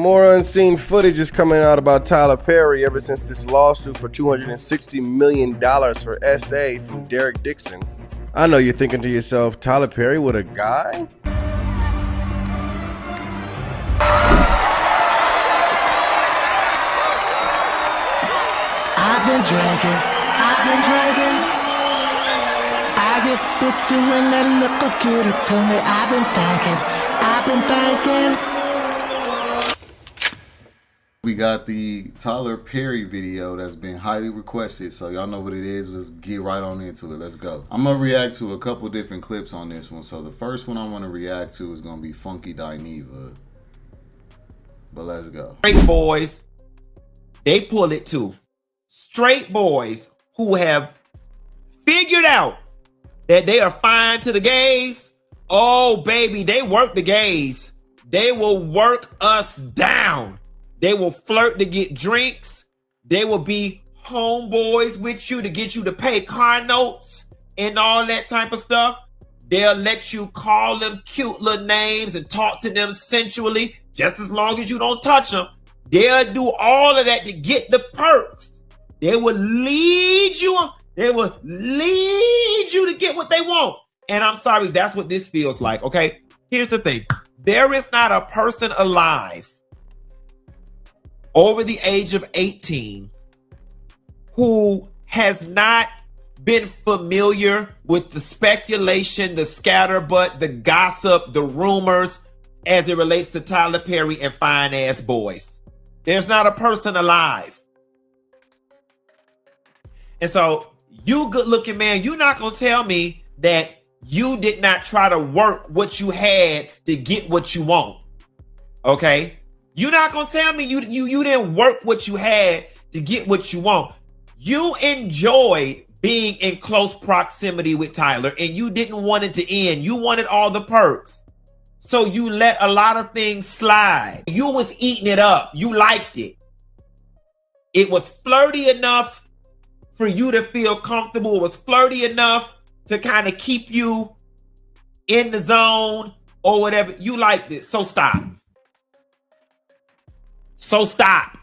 More unseen footage is coming out about Tyler Perry ever since this lawsuit for $260 million for SA from Derek Dixon. I know you're thinking to yourself, Tyler Perry with a guy? I've been drinking. I get bitter when that liquor get it to me. I've been thinking. We got the Tyler Perry video that's been highly requested, so y'all know what it is. Let's get right on into it. Let's go. I'm gonna react to a couple different clips on this one. So the first one I want to react to is gonna be Funky Dineva. But let's go. Straight boys, they pull it too. Straight boys who have figured out that they are fine to the gays. Oh, baby, they work the gays. They will work us down. They will flirt to get drinks. They will be homeboys with you to get you to pay car notes and all that type of stuff. They'll let you call them cute little names and talk to them sensually, just as long as you don't touch them. They'll do all of that to get the perks. They will lead you. They will lead you to get what they want. And I'm sorry, that's what this feels like, okay? Here's the thing. There is not a person alive over the age of 18 who has not been familiar with the speculation, the scatterbutt, the gossip, the rumors as it relates to Tyler Perry and fine ass boys. There's not a person alive. And so you good looking man, you're not going to tell me that you did not try to work what you had to get what you want. Okay? You're not going to tell me you didn't work what you had to get what you want. You enjoyed being in close proximity with Tyler and you didn't want it to end. You wanted all the perks. So you let a lot of things slide. You was eating it up. You liked it. It was flirty enough for you to feel comfortable. It was flirty enough to kind of keep you in the zone or whatever. You liked it. So stop. So stop.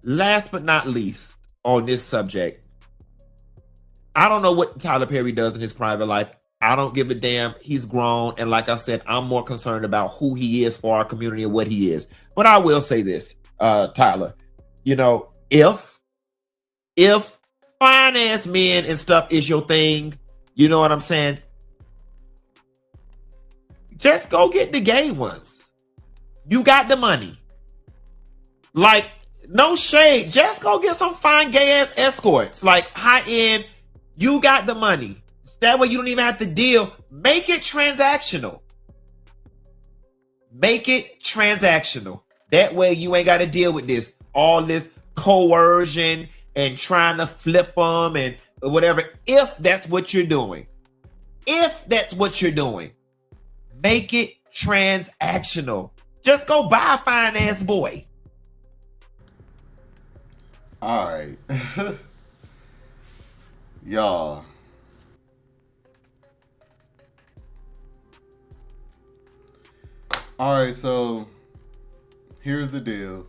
Last but not least on this subject, I don't know what Tyler Perry does in his private life. I don't give a damn. He's grown. And like I said, I'm more concerned about who he is for our community and what he is. But I will say this, Tyler, you know, if fine ass men and stuff is your thing, you know what I'm saying? Just go get the gay ones. You got the money. Like, no shade. Just go get some fine gay ass escorts. Like high end. You got the money. That way you don't even have to deal. Make it transactional. Make it transactional. That way you ain't got to deal with this. All this coercion and trying to flip them and whatever. If that's what you're doing. If that's what you're doing. Make it transactional. Just go buy a fine ass boy. All right. Y'all. All right, so here's the deal.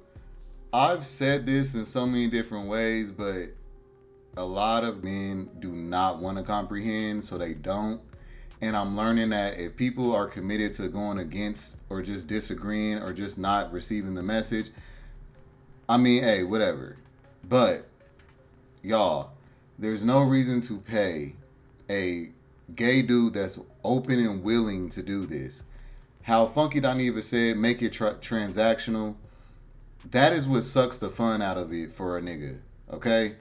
I've said this in so many different ways, but a lot of men do not want to comprehend, so they don't. And I'm learning that if people are committed to going against or just disagreeing or just not receiving the message, I mean, hey, whatever. But, y'all, there's no reason to pay a gay dude that's open and willing to do this. How Funky Dineva said, make it transactional. That is what sucks the fun out of it for a nigga, okay?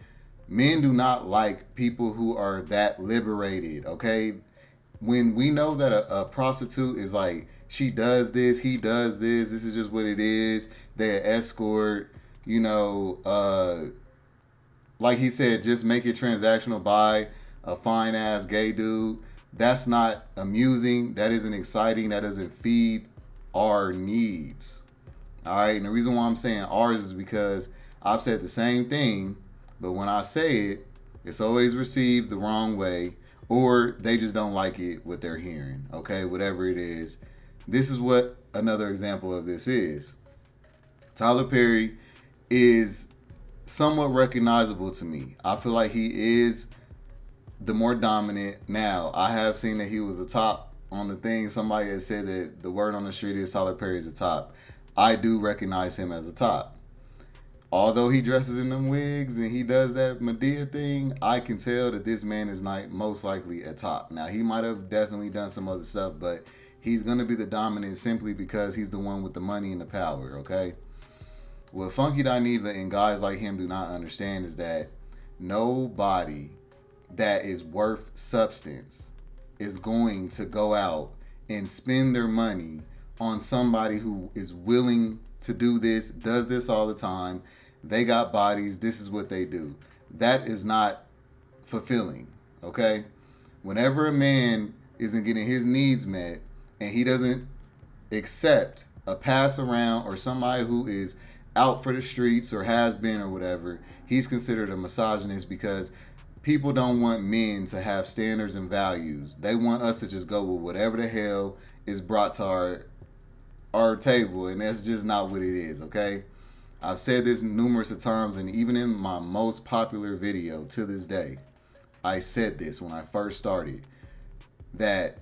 Men do not like people who are that liberated, okay? When we know that a prostitute is like, she does this, he does this is just what it is. They're an escort, you know, like he said, just make it transactional, buy a fine ass gay dude. That's not amusing. That isn't exciting. That doesn't feed our needs. All right. And the reason why I'm saying ours is because I've said the same thing, but when I say it, It's always received the wrong way, or they just don't like it what they're hearing. Okay, whatever it is. This is what another example of this is. Tyler Perry is somewhat recognizable to me. I feel like he is the more dominant. Now, I have seen that he was the top on the thing. Somebody has said that the word on the street is Tyler Perry is the top. I do recognize him as a top. Although he dresses in them wigs and he does that Medea thing, I can tell that this man is not most likely a top. Now, he might have definitely done some other stuff, but he's going to be the dominant simply because he's the one with the money and the power, okay? What Funky Dineva and guys like him do not understand is that nobody that is worth substance is going to go out and spend their money on somebody who is willing to do this, does this all the time. They got bodies. This is what they do. That is not fulfilling, okay? Whenever a man isn't getting his needs met and he doesn't accept a pass around or somebody who is out for the streets or has been or whatever, he's considered a misogynist because people don't want men to have standards and values. They want us to just go with whatever the hell is brought to our table, and that's just not what it is, okay? I've said this numerous of times, and even in my most popular video to this day, I said this when I first started, that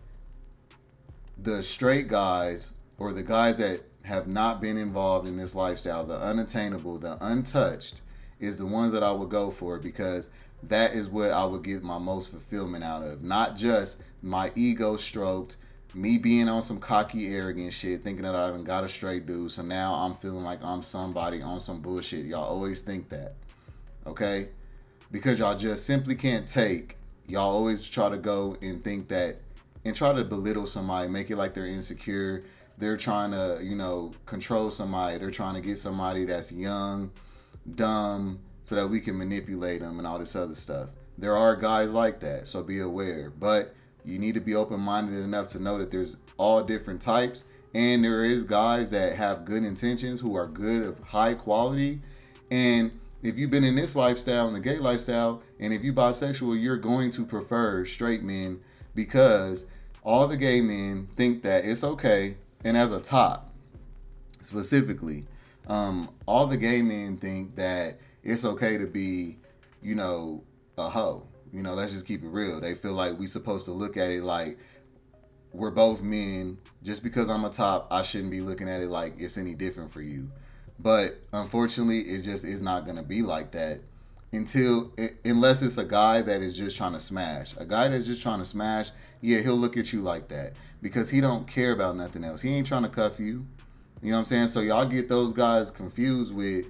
the straight guys or the guys that have not been involved in this lifestyle, the unattainable, the untouched, is the ones that I would go for because that is what I would get my most fulfillment out of. Not just my ego stroked, me being on some cocky, arrogant shit, thinking that I done got a straight dude, so now I'm feeling like I'm somebody on some bullshit. Y'all always think that, okay? Because y'all just simply can't take. Y'all always try to go and think that, and try to belittle somebody, make it like they're insecure. They're trying to, control somebody. They're trying to get somebody that's young, dumb, so that we can manipulate them and all this other stuff. There are guys like that, so be aware. But you need to be open-minded enough to know that there's all different types, and there is guys that have good intentions who are good of high quality. And if you've been in this lifestyle, in the gay lifestyle, and if you're bisexual, you're going to prefer straight men because all the gay men think that it's okay. And as a top, specifically, all the gay men think that it's okay to be, a hoe. Let's just keep it real. They feel like we supposed to look at it like we're both men. Just because I'm a top, I shouldn't be looking at it like it's any different for you. But unfortunately, it just is not going to be like that unless it's a guy that is just trying to smash. A guy that's just trying to smash, yeah, he'll look at you like that because he don't care about nothing else. He ain't trying to cuff you. You know what I'm saying? So y'all get those guys confused with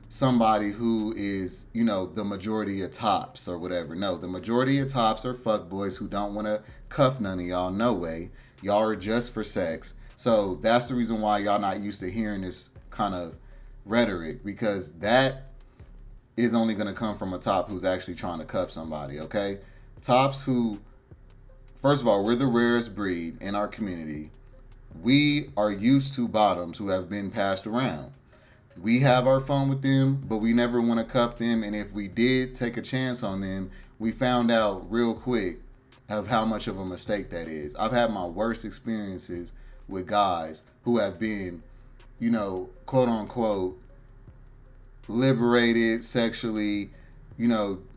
somebody who is, the majority of tops or whatever. No, the majority of tops are fuckboys who don't want to cuff none of y'all. No way. Y'all are just for sex. So that's the reason why y'all not used to hearing this kind of rhetoric, because that is only going to come from a top who's actually trying to cuff somebody, okay? Tops who, first of all, we're the rarest breed in our community. We are used to bottoms who have been passed around. We have our fun with them, but we never want to cuff them. And if we did take a chance on them, we found out real quick of how much of a mistake that is. I've had my worst experiences with guys who have been, quote unquote, liberated sexually,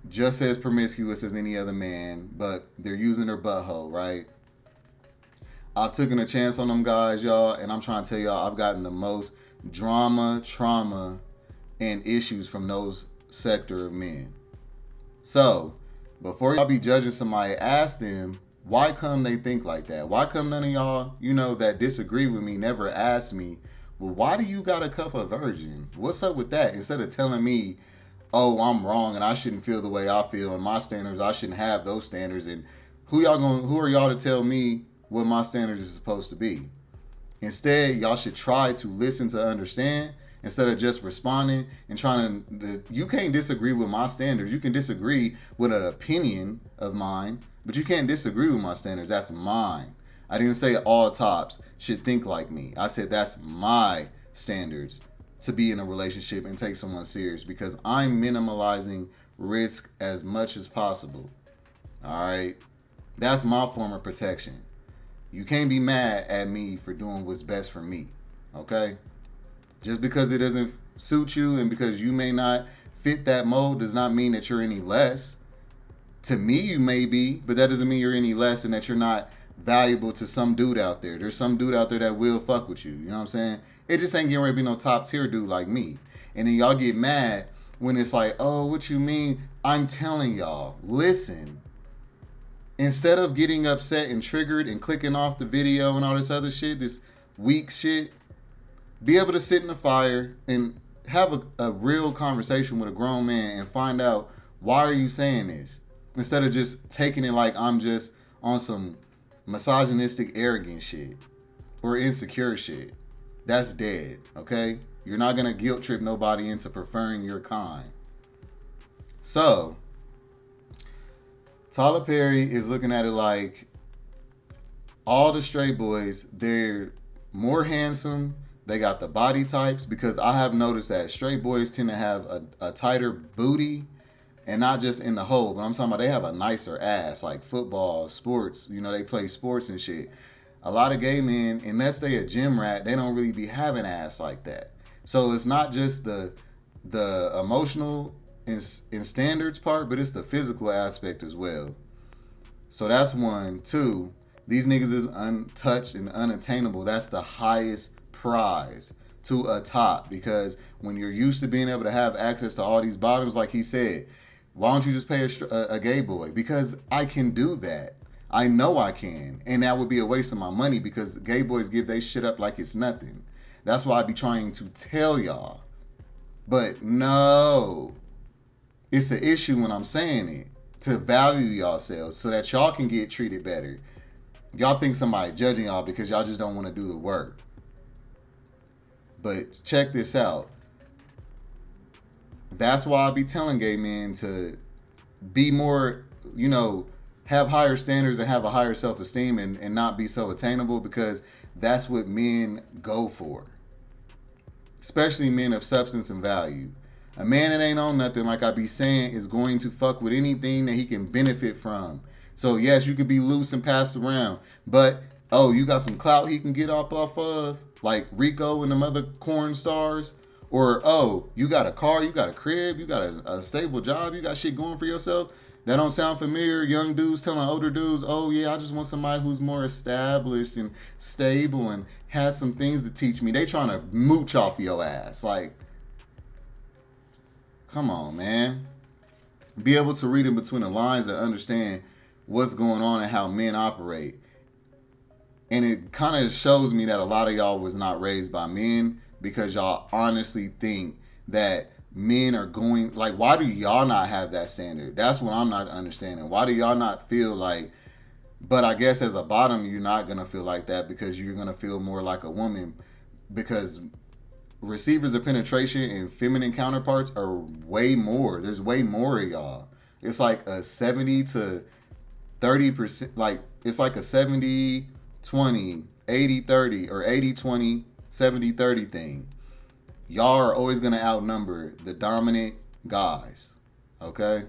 just as promiscuous as any other man, but they're using their butthole, right? I've taken a chance on them guys, y'all, and I'm trying to tell y'all I've gotten the most drama, trauma, and issues from those sector of men. So, before y'all be judging somebody, ask them, why come they think like that? Why come none of y'all, that disagree with me never ask me, well, why do you gotta cuff a virgin? What's up with that? Instead of telling me, oh, I'm wrong and I shouldn't feel the way I feel and my standards, I shouldn't have those standards. And who are y'all to tell me what my standards are supposed to be? Instead, y'all should try to listen to understand instead of just responding and trying to. You can't disagree with my standards. You can disagree with an opinion of mine, but you can't disagree with my standards. That's mine. I didn't say all tops should think like me. I said that's my standards to be in a relationship and take someone serious, because I'm minimalizing risk as much as possible. All right? That's my form of protection. You can't be mad at me for doing what's best for me. Okay? Just because it doesn't suit you and because you may not fit that mold does not mean that you're any less. To me, you may be, but that doesn't mean you're any less and that you're not valuable to some dude out there. There's some dude out there that will fuck with you. You know what I'm saying? It just ain't getting ready to be no top tier dude like me. And then y'all get mad when it's like, oh, what you mean? I'm telling y'all, listen. Instead of getting upset and triggered and clicking off the video and all this other shit, this weak shit, be able to sit in the fire and have a real conversation with a grown man and find out, why are you saying this? Instead of just taking it like I'm just on some misogynistic, arrogant shit or insecure shit. That's dead, okay? You're not going to guilt trip nobody into preferring your kind. So, Tyler Perry is looking at it like all the straight boys, they're more handsome. They got the body types, because I have noticed that straight boys tend to have a tighter booty. And not just in the hole, but I'm talking about they have a nicer ass, like football, sports. You know, they play sports and shit. A lot of gay men, unless they a gym rat, they don't really be having ass like that. So it's not just the emotional and standards part, but it's the physical aspect as well. So that's one. Two, these niggas is untouched and unattainable. That's the highest prize to a top, because when you're used to being able to have access to all these bottoms, like he said, why don't you just pay a gay boy? Because I can do that. I know I can. And that would be a waste of my money, because gay boys give they shit up like it's nothing. That's why I be trying to tell y'all. But no. It's an issue when I'm saying it. To value yourselves so that y'all can get treated better. Y'all think somebody judging y'all because y'all just don't want to do the work. But check this out. That's why I be telling gay men to be more, you know, have higher standards and have a higher self-esteem and not be so attainable, because that's what men go for. Especially men of substance and value. A man that ain't on nothing, like I be saying, is going to fuck with anything that he can benefit from. So yes, you could be loose and passed around, but oh, you got some clout he can get off of, like Rico and them other corn stars. Or, oh, you got a car, you got a crib, you got a stable job, you got shit going for yourself. That don't sound familiar. Young dudes telling older dudes, oh yeah, I just want somebody who's more established and stable and has some things to teach me. They trying to mooch off your ass. Like, come on, man. Be able to read in between the lines and understand what's going on and how men operate. And it kind of shows me that a lot of y'all was not raised by men, because y'all honestly think that men are going, like, why do y'all not have that standard? That's what I'm not understanding. Why do y'all not feel like, but I guess as a bottom, you're not going to feel like that, because you're going to feel more like a woman, because receivers of penetration and feminine counterparts are way more. There's way more of y'all. It's like a 70 to 30%, like, it's like a 70, 20, 80, 30, or 80, 20, 70-30 thing. Y'all are always going to outnumber the dominant guys. Okay?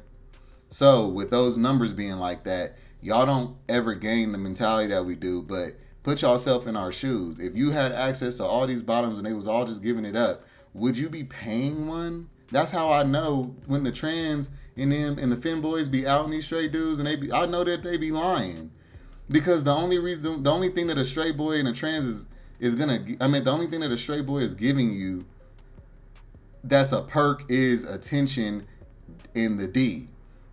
So, with those numbers being like that, y'all don't ever gain the mentality that we do, but put yourself in our shoes. If you had access to all these bottoms and they was all just giving it up, would you be paying one? That's how I know when the trans and them and the femboys be out in these straight dudes, and I know that they be lying. Because the only thing that a straight boy and a trans the only thing that a straight boy is giving you that's a perk is attention in the D.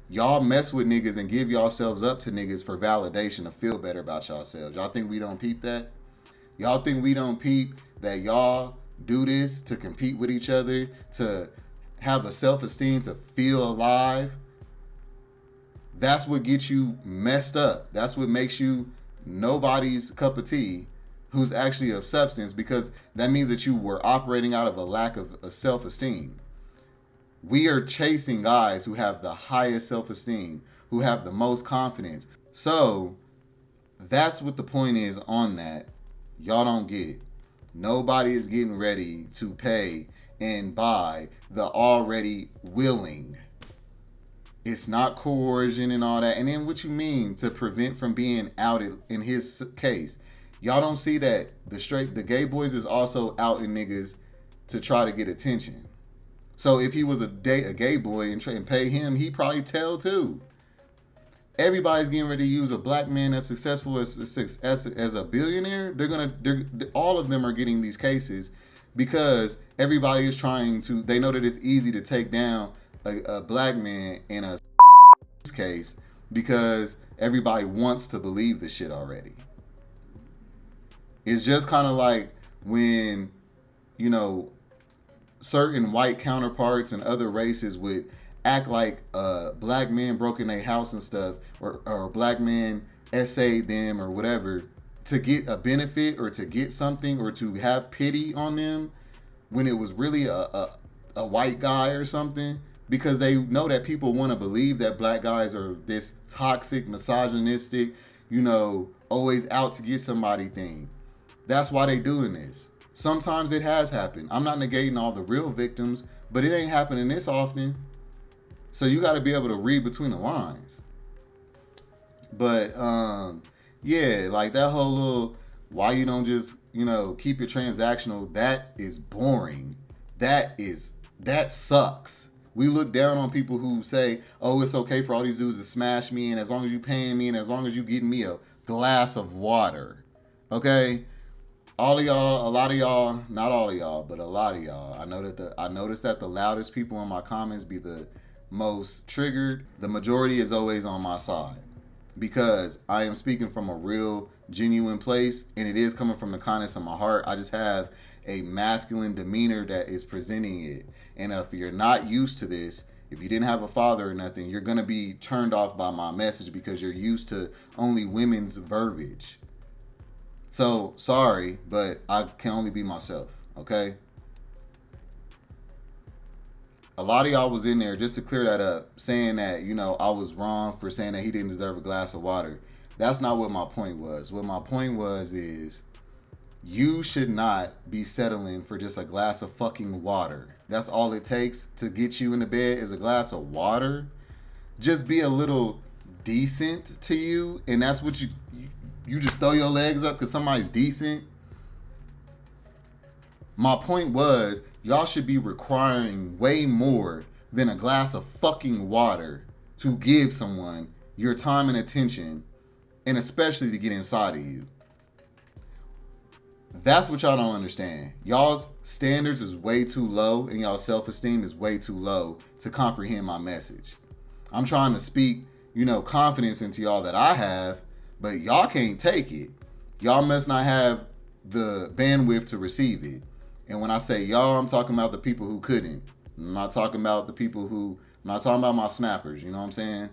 Y'all mess with niggas and give yourselves up to niggas for validation to feel better about yourselves. Y'all think we don't peep that? Y'all think we don't peep that y'all do this to compete with each other, to have a self-esteem, to feel alive? That's what gets you messed up. That's what makes you nobody's cup of tea who's actually of substance, because that means that you were operating out of a lack of self-esteem. We are chasing guys who have the highest self-esteem, who have the most confidence. So that's what the point is on that. Y'all don't get. Nobody is getting ready to pay and buy the already willing. It's not coercion and all that. And then what you mean to prevent from being outed in his case? Y'all don't see that the gay boys is also outing niggas to try to get attention. So if he was a gay boy and pay him, he'd probably tell too. Everybody's getting ready to use a black man that's successful as a billionaire. All of them are getting these cases because everybody is trying to. They know that it's easy to take down a black man in a case because everybody wants to believe the shit already. It's just kind of like when, you know, certain white counterparts and other races would act like a black man broke in their house and stuff, or a black man essayed them or whatever to get a benefit or to get something or to have pity on them when it was really a white guy or something, because they know that people want to believe that black guys are this toxic, misogynistic, you know, always out to get somebody thing. That's why they doing this. Sometimes it has happened. I'm not negating all the real victims, but it ain't happening this often. So you got to be able to read between the lines. But yeah, like that whole little, why you don't just, you know, keep it transactional, that is boring. That sucks. We look down on people who say, oh, it's okay for all these dudes to smash me, and as long as you paying me, and as long as you getting me a glass of water. Okay? All of y'all, a lot of y'all, not all of y'all, but a lot of y'all, I noticed that the loudest people in my comments be the most triggered. The majority is always on my side because I am speaking from a real, genuine place, and it is coming from the kindness of my heart. I just have a masculine demeanor that is presenting it. And if you're not used to this, if you didn't have a father or nothing, you're going to be turned off by my message because you're used to only women's verbiage. So, sorry, but I can only be myself, okay? A lot of y'all was in there, just to clear that up, saying that, you know, I was wrong for saying that he didn't deserve a glass of water. That's not what my point was. What my point was is, you should not be settling for just a glass of fucking water. That's all it takes to get you into bed is a glass of water. Just be a little decent to you, and that's what you just throw your legs up because somebody's decent. My point was, y'all should be requiring way more than a glass of fucking water to give someone your time and attention, and especially to get inside of you. That's what y'all don't understand. Y'all's standards is way too low, and y'all's self-esteem is way too low to comprehend my message. I'm trying to speak, you know, confidence into y'all that I have, but y'all can't take it. Y'all must not have the bandwidth to receive it. And when I say y'all, I'm talking about the people who couldn't. I'm not talking about I'm not talking about my snappers, you know what I'm saying?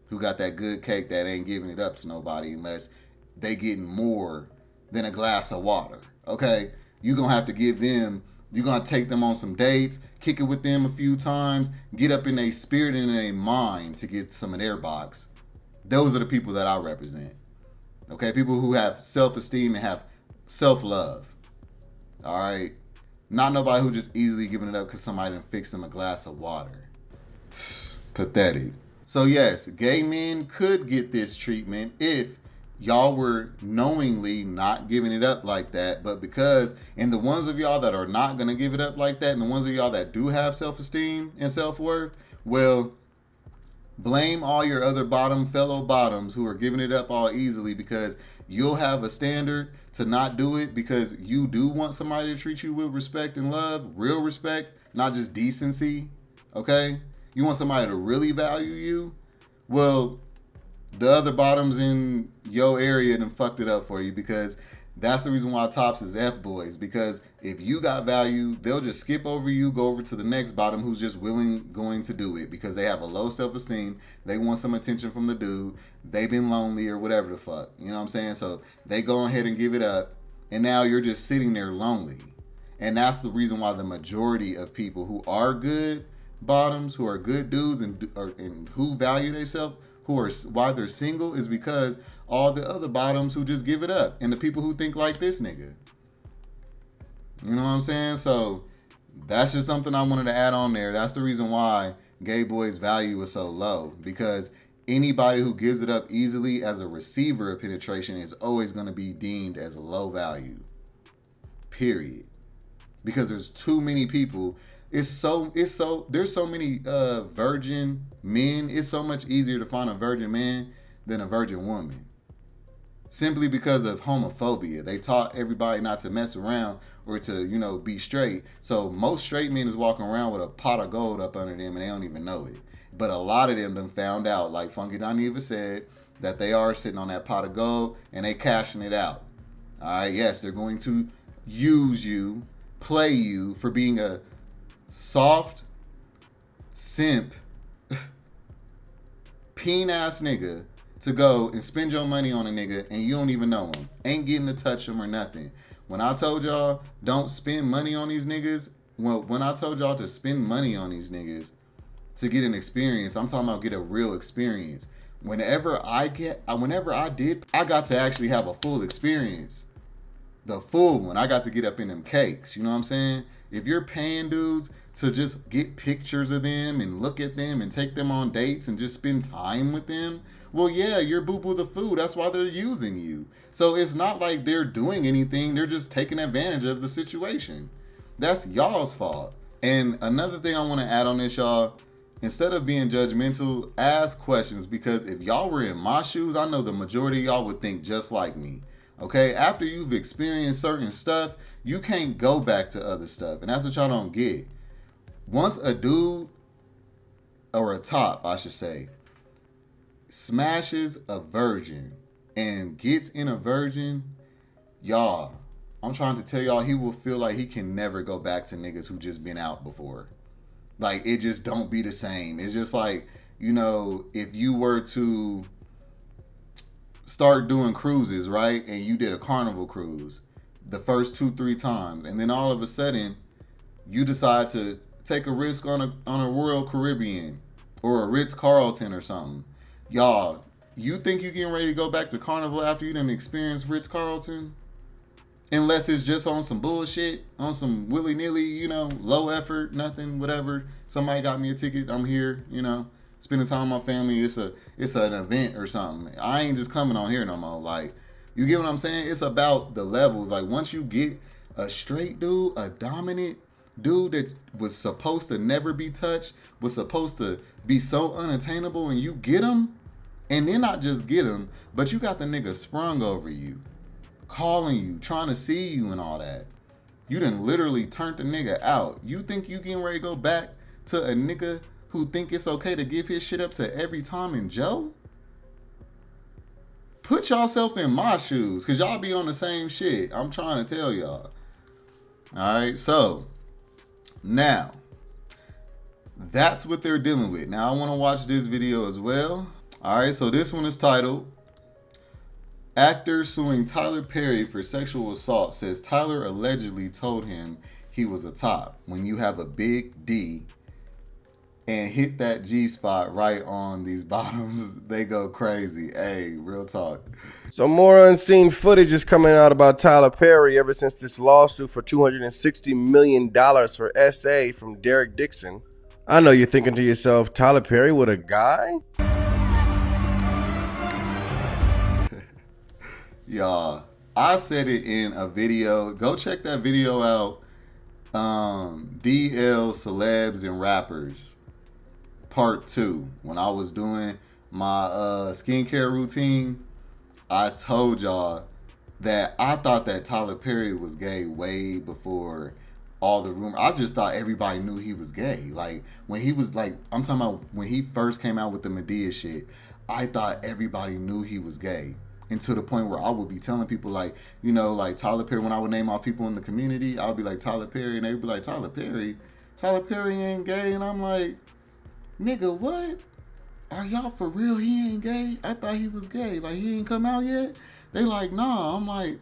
Who got that good cake that ain't giving it up to nobody unless they getting more than a glass of water, okay? You're going to have to give them, you're going to take them on some dates, kick it with them a few times, get up in their spirit and in their mind to get some of their box. Those are the people that I represent, okay? People who have self-esteem and have self-love, all right? Not nobody who just easily giving it up because somebody done fixed them a glass of water. Pathetic. So yes, gay men could get this treatment if y'all were knowingly not giving it up like that, but because, and the ones of y'all that are not going to give it up like that, and the ones of y'all that do have self-esteem and self-worth, well, blame all your other fellow bottoms who are giving it up all easily, because you'll have a standard to not do it because you do want somebody to treat you with respect and love, real respect, not just decency, okay? You want somebody to really value you? Well, the other bottoms in your area done fucked it up for you, because that's the reason why tops is F-boys, because if you got value, they'll just skip over you, go over to the next bottom who's just going to do it because they have a low self-esteem. They want some attention from the dude. They've been lonely or whatever the fuck. You know what I'm saying? So they go ahead and give it up, and now you're just sitting there lonely. And that's the reason why the majority of people who are good bottoms, who are good dudes and who value themselves, why they're single, is because all the other bottoms who just give it up, and the people who think like this nigga. You know what I'm saying? So that's just something I wanted to add on there. That's the reason why gay boys' value is so low, because anybody who gives it up easily as a receiver of penetration is always going to be deemed as low value. Period. Because there's too many people. There's so many virgin men. It's so much easier to find a virgin man than a virgin woman. Simply because of homophobia. They taught everybody not to mess around or to, be straight. So most straight men is walking around with a pot of gold up under them and they don't even know it. But a lot of them done found out, like Funky Dineva said, that they are sitting on that pot of gold and they cashing it out. All right, yes, they're going to use you, play you for being a soft simp, peen ass nigga to go and spend your money on a nigga and you don't even know him. Ain't getting to touch him or nothing. When I told y'all don't spend money on these niggas, when I told y'all to spend money on these niggas to get an experience, I'm talking about get a real experience. Whenever I did, I got to actually have a full experience. The full one. I got to get up in them cakes. You know what I'm saying? If you're paying dudes to just get pictures of them and look at them and take them on dates and just spend time with them, well, yeah, you're boo-boo the food. That's why they're using you. So it's not like they're doing anything. They're just taking advantage of the situation. That's y'all's fault. And another thing I want to add on this, y'all, instead of being judgmental, ask questions, because if y'all were in my shoes, I know the majority of y'all would think just like me. Okay, after you've experienced certain stuff, you can't go back to other stuff. And that's what y'all don't get. Once a dude, or a top, I should say, smashes a virgin and gets in a virgin, y'all, I'm trying to tell y'all, he will feel like he can never go back to niggas who just been out before. Like, it just don't be the same. It's just like, if you were to start doing cruises, right? And you did a Carnival cruise the first 2-3 times. And then all of a sudden, you decide to take a risk on a Royal Caribbean or a Ritz-Carlton or something. Y'all, you think you getting ready to go back to Carnival after you done experienced Ritz-Carlton? Unless it's just on some bullshit, on some willy-nilly, low effort, nothing, whatever. Somebody got me a ticket, I'm here, spending time with my family. It's an event or something. I ain't just coming on here no more. Like, you get what I'm saying? It's about the levels. Like, once you get a straight dude, a dominant dude that was supposed to never be touched, was supposed to be so unattainable, and you get him, and then not just get him, but you got the nigga sprung over you, calling you, trying to see you and all that. You done literally turned the nigga out. You think you getting ready to go back to a nigga who think it's okay to give his shit up to every Tom and Joe? Put yourself in my shoes, because y'all be on the same shit. I'm trying to tell y'all. Alright, so now that's what they're dealing with. Now I want to watch this video as well. Alright, so this one is titled Actor Suing Tyler Perry for Sexual Assault Says Tyler Allegedly Told Him He Was a Top. When you have a big D and hit that G spot right on these bottoms, they go crazy. Hey, real talk. So more unseen footage is coming out about Tyler Perry ever since this lawsuit for $260 million for SA from Derek Dixon. I know you're thinking to yourself, Tyler Perry with a guy? Y'all, I said it in a video. Go check that video out. DL Celebs and Rappers Part 2. When I was doing my skincare routine, I told y'all that I thought that Tyler Perry was gay way before all the rumors. I just thought everybody knew he was gay. Like, when he was like, I'm talking about when he first came out with the Medea shit, I thought everybody knew he was gay. And to the point where I would be telling people, like, like Tyler Perry, when I would name off people in the community, I would be like, Tyler Perry, and they'd be like, Tyler Perry ain't gay. And I'm like, nigga, what? Are y'all for real? He ain't gay? I thought he was gay. Like, he ain't come out yet? They like, nah. I'm like,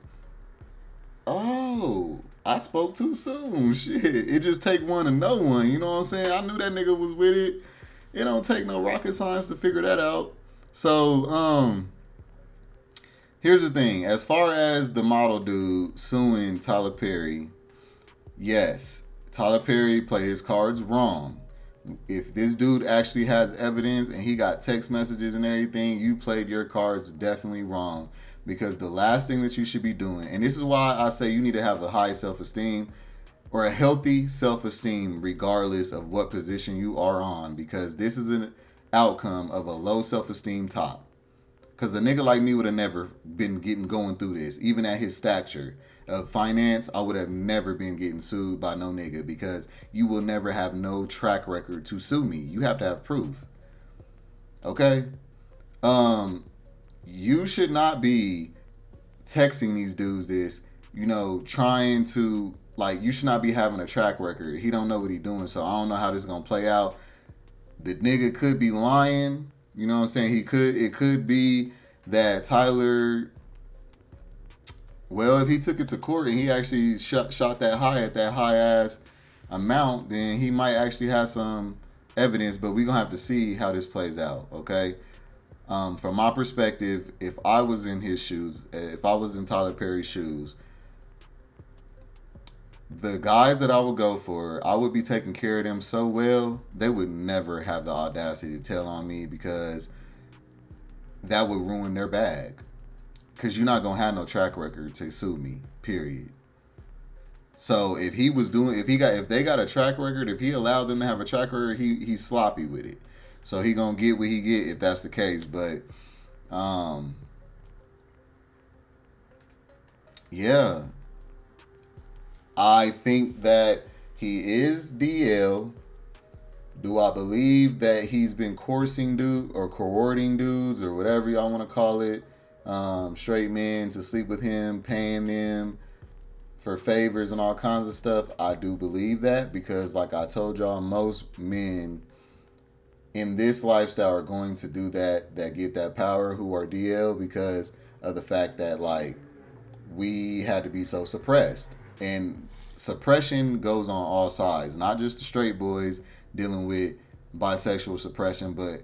oh, I spoke too soon. Shit, it just take one to know one. You know what I'm saying? I knew that nigga was with it. It don't take no rocket science to figure that out. So, here's the thing. As far as the model dude suing Tyler Perry, yes, Tyler Perry played his cards wrong. If this dude actually has evidence and he got text messages and everything, you played your cards definitely wrong. Because the last thing that you should be doing, and this is why I say you need to have a high self-esteem or a healthy self-esteem regardless of what position you are on, because this is an outcome of a low self-esteem top. Because a nigga like me would have never been going through this. Even at his stature of finance, I would have never been getting sued by no nigga, because you will never have no track record to sue me. You have to have proof. Okay? You should not be texting these dudes this, trying to, like, you should not be having a track record. He don't know what he doing, so I don't know how this is going to play out. The nigga could be lying. You know what I'm saying? It could be that Tyler, well, if he took it to court and he actually shot that high at that high ass amount, then he might actually have some evidence, but we're going to have to see how this plays out, okay? From my perspective, if I was in his shoes, if I was in Tyler Perry's shoes, the guys that I would go for, I would be taking care of them so well, they would never have the audacity to tell on me, because that would ruin their bag. Because you're not going to have no track record to sue me, period. So if they got a track record, if he allowed them to have a track record, he's sloppy with it. So he going to get what he get if that's the case. But, yeah. I think that he is DL. Do I believe that he's been coercing dudes or whatever y'all want to call it, straight men to sleep with him, paying them for favors and all kinds of stuff? I do believe that, because like I told y'all, most men in this lifestyle are going to do that get that power, who are DL, because of the fact that, like, we had to be so suppressed. And suppression goes on all sides, not just the straight boys dealing with bisexual suppression, but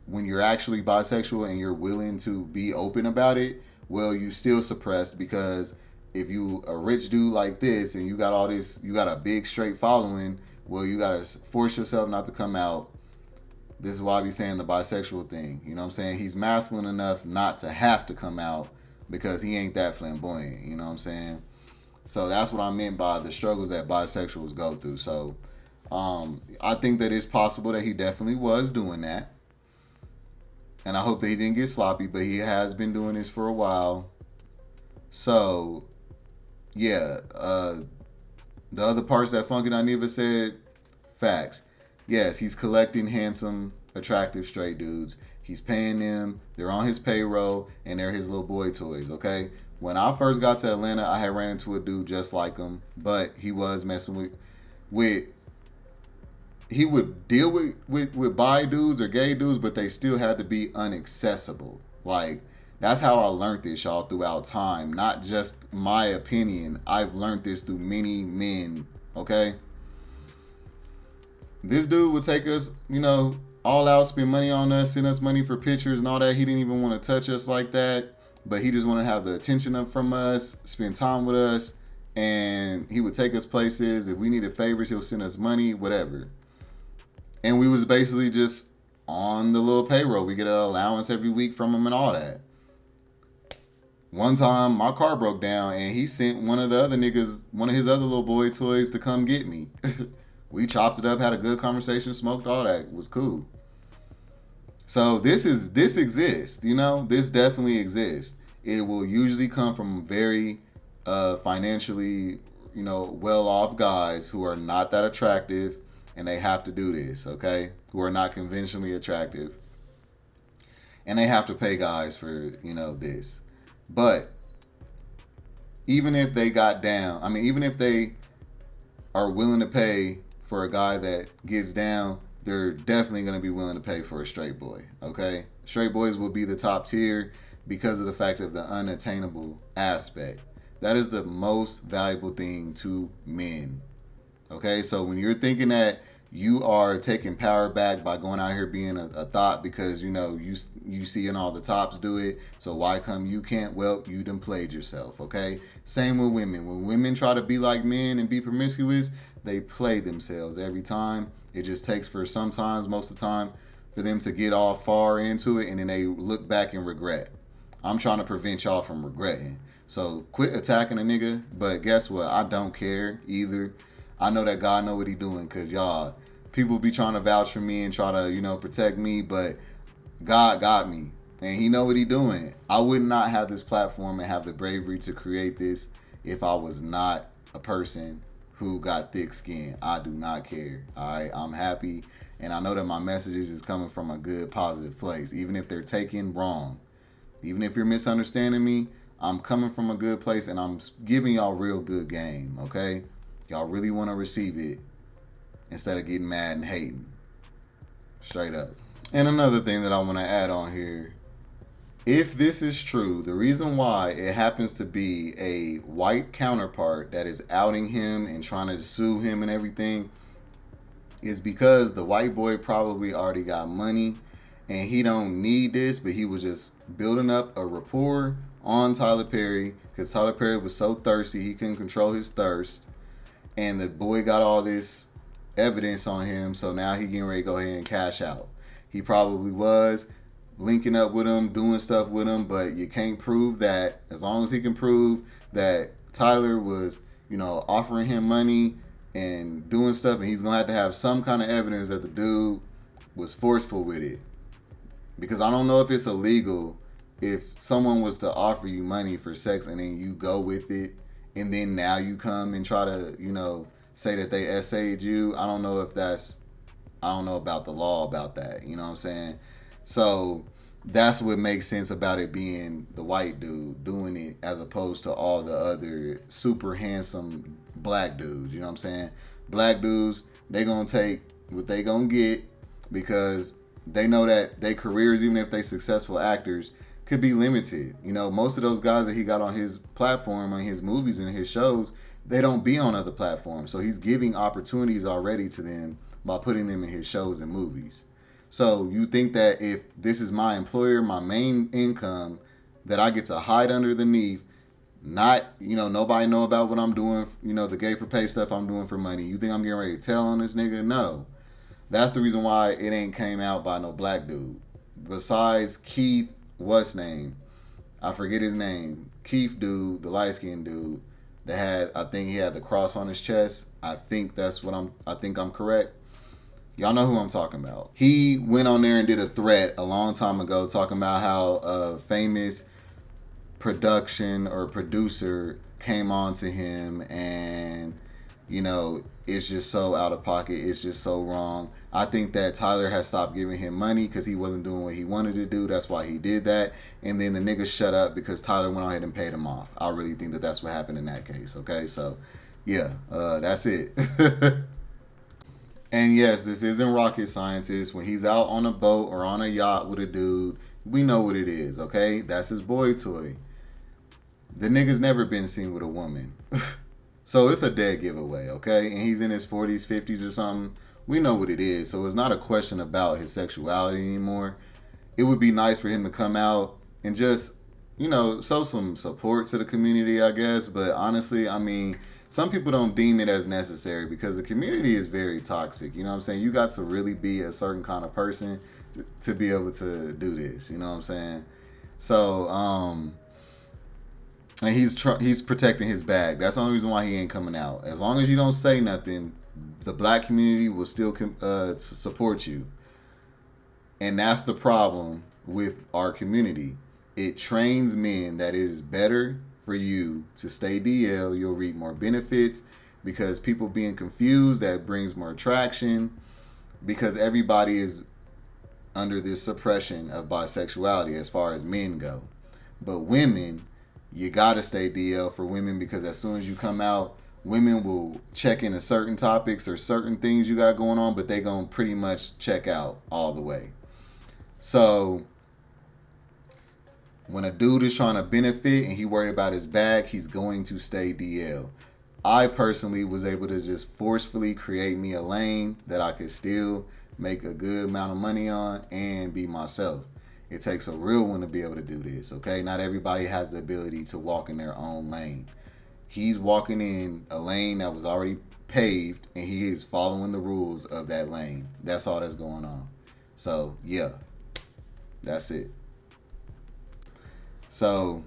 when you're actually bisexual and you're willing to be open about it, well, you still suppressed, because if you a rich dude like this and you got all this, you got a big straight following, well, you got to force yourself not to come out. This is why I be saying the bisexual thing. You know what I'm saying? He's masculine enough not to have to come out, because he ain't that flamboyant. You know what I'm saying? So that's what I meant by the struggles that bisexuals go through. So I think that it's possible that he definitely was doing that. And I hope that he didn't get sloppy, but he has been doing this for a while. So, yeah. The other parts that Funky Dineva said, facts. Yes, he's collecting handsome, attractive straight dudes. He's paying them. They're on his payroll, and they're his little boy toys, okay? When I first got to Atlanta, I had ran into a dude just like him, but he was messing with he would deal with bi dudes or gay dudes, but they still had to be unaccessible. Like, that's how I learned this, y'all, throughout time. Not just my opinion. I've learned this through many men, okay? This dude would take us, all out, spend money on us, send us money for pictures and all that. He didn't even want to touch us like that, but he just wanted to have the attention from us, spend time with us, and he would take us places. If we needed favors, he'll send us money, whatever. And we was basically just on the little payroll. We get an allowance every week from him and all that. One time, my car broke down, and he sent one of his other little boy toys to come get me. We chopped it up, had a good conversation, smoked, all that. It was cool. So this exists, this definitely exists. It will usually come from very financially, well-off guys who are not that attractive, and they have to do this, okay? Who are not conventionally attractive. And they have to pay guys for, this. But even if they got down, even if they are willing to pay for a guy that gets down, they're definitely going to be willing to pay for a straight boy, okay? Straight boys will be the top tier because of the fact of the unattainable aspect. That is the most valuable thing to men, okay? So when you're thinking that you are taking power back by going out here being a thought because, you seeing all the tops do it, so why come you can't? Well, you done played yourself, okay? Same with women. When women try to be like men and be promiscuous, they play themselves every time. It just takes for sometimes, most of the time, for them to get all far into it and then they look back and regret. I'm trying to prevent y'all from regretting. So quit attacking a nigga. But guess what? I don't care either. I know that God know what he doing, because y'all, people be trying to vouch for me and try to, protect me, but God got me. And he know what he doing. I would not have this platform and have the bravery to create this if I was not a person who got thick skin. I do not care. All right, I'm happy, and I know that my messages is coming from a good, positive place, even if they're taken wrong. Even if you're misunderstanding me, I'm coming from a good place, and I'm giving y'all real good game, okay? Y'all really want to receive it instead of getting mad and hating. Straight up. And another thing that I want to add on here, if this is true, the reason why it happens to be a white counterpart that is outing him and trying to sue him and everything is because the white boy probably already got money and he don't need this, but he was just building up a rapport on Tyler Perry because Tyler Perry was so thirsty he couldn't control his thirst, and the boy got all this evidence on him, so now he getting ready to go ahead and cash out. He probably was linking up with him, doing stuff with him, but you can't prove that. As long as he can prove that Tyler was, offering him money and doing stuff, and he's going to have some kind of evidence that the dude was forceful with it. Because I don't know if it's illegal if someone was to offer you money for sex and then you go with it, and then now you come and try to, say that they essayed you. I don't know about the law about that. You know what I'm saying? So that's what makes sense about it being the white dude doing it as opposed to all the other super handsome black dudes. You know what I'm saying? Black dudes, they gonna take what they gonna get because they know that their careers, even if they successful actors, could be limited. Most of those guys that he got on his platform, on his movies and his shows, they don't be on other platforms. So he's giving opportunities already to them by putting them in his shows and movies. So you think that if this is my employer, my main income, that I get to hide underneath, not, nobody know about what I'm doing, the gay for pay stuff I'm doing for money. You think I'm getting ready to tell on this nigga? No. That's the reason why it ain't came out by no black dude. Besides Keith, what's name? I forget his name. Keith dude, the light-skinned dude that had, I think he had the cross on his chest. I think I'm correct. Y'all know who I'm talking about. He went on there and did a threat a long time ago talking about how a famous production or producer came on to him and, it's just so out of pocket. It's just so wrong. I think that Tyler has stopped giving him money because he wasn't doing what he wanted to do. That's why he did that. And then the nigga shut up because Tyler went ahead and paid him off. I really think that that's what happened in that case. Okay, so yeah, that's it. And yes, this isn't rocket scientist. When he's out on a boat or on a yacht with a dude, we know what it is, okay? That's his boy toy. The nigga's never been seen with a woman. So it's a dead giveaway, okay? And he's in his 40s, 50s or something. We know what it is. So it's not a question about his sexuality anymore. It would be nice for him to come out and just, show some support to the community, I guess. But honestly, some people don't deem it as necessary because the community is very toxic. You know what I'm saying? You got to really be a certain kind of person to be able to do this. You know what I'm saying? So, and he's protecting his bag. That's the only reason why he ain't coming out. As long as you don't say nothing, the black community will still support you. And that's the problem with our community. It trains men that it is better for you to stay DL. You'll reap more benefits because people being confused, that brings more attraction because everybody is under this suppression of bisexuality as far as men go. But women, you gotta stay DL for women because as soon as you come out, women will check into certain topics or certain things you got going on, but they gonna pretty much check out all the way. So when a dude is trying to benefit and he worried about his bag, he's going to stay DL. I personally was able to just forcefully create me a lane that I could still make a good amount of money on and be myself. It takes a real one to be able to do this, okay? Not everybody has the ability to walk in their own lane. He's walking in a lane that was already paved and he is following the rules of that lane. That's all that's going on. So yeah, that's it. So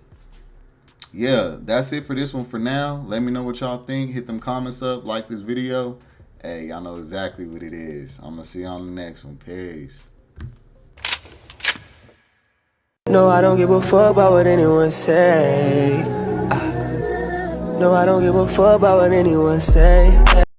yeah, that's it for this one for now. Let me know what y'all think. Hit them comments up, like this video. Hey, y'all know exactly what it is. I'm gonna see you on the next one. Peace. No, I don't give a fuck about what anyone say. No, I don't give a fuck about what anyone say.